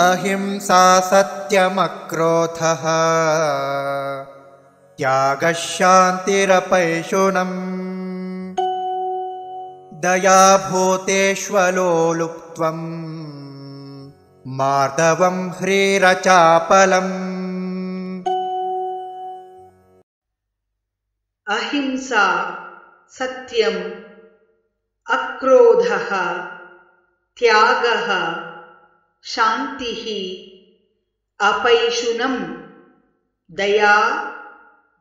अहिंसा सत्यमक्रोधः त्यागः शान्तिरपैशुनम् दया भूतेष्वलोलुप्त्वम् मार्दवं ह्रीरचापलम्। अहिंसा सत्यम् अक्रोधः त्यागः शान्तिः अपैशुनम् दया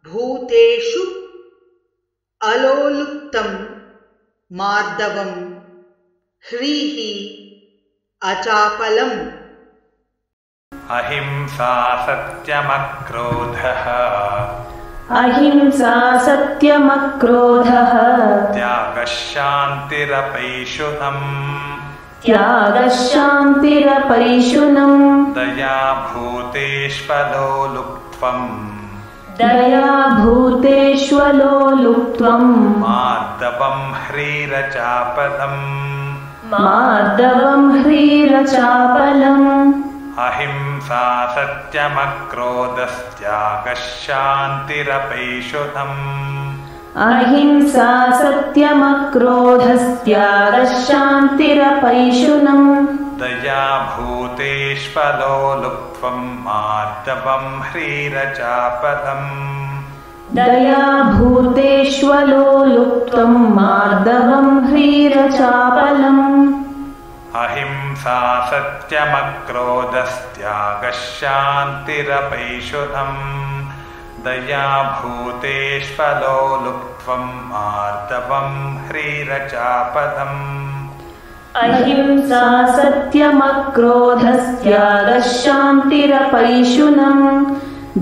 भूतेषु अलोलुप्तं मार्दवं ह्रीः अचापलम्। अहिंसा सत्यमक्रोधः अहिंसा सत्यमक्रोधः त्यागः शान्तिरपैशुनम् त्यागः शान्तिरपैशुनम् दया भूतेष्वलोलुप्त्वम् दया भूतेष्वलोलुप्त्वम् मार्दवं ह्रीरचापलम् मार्दवं ह्रीरचापलम्। अहिंसा सत्यमक्रोधस्त्यागः शान्तिरपैशुनम् अहिंसा सत्यमक्रोधस्त्यागः शान्तिरपैशुनम् दया भूतेष्वलोलुप्त्वम् मार्दवं ह्रीरचापलम् दया भूतेष्वलोलुप्त्वं मार्दवं ह्रीरचापलम्। अहिंसा सत्यमक्रोधस्त्यागः शान्तिरपैशुनम् दया भूतेष्वलोलुप्त्वं मार्दवं ह्रीरचापलम्। अहिंसा सत्यमक्रोधस्त्यागः शान्तिरपैशुनम्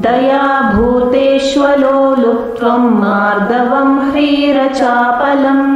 दया भूतेष्वलोलुप्त्वं मार्दवं ह्रीरचापलम्।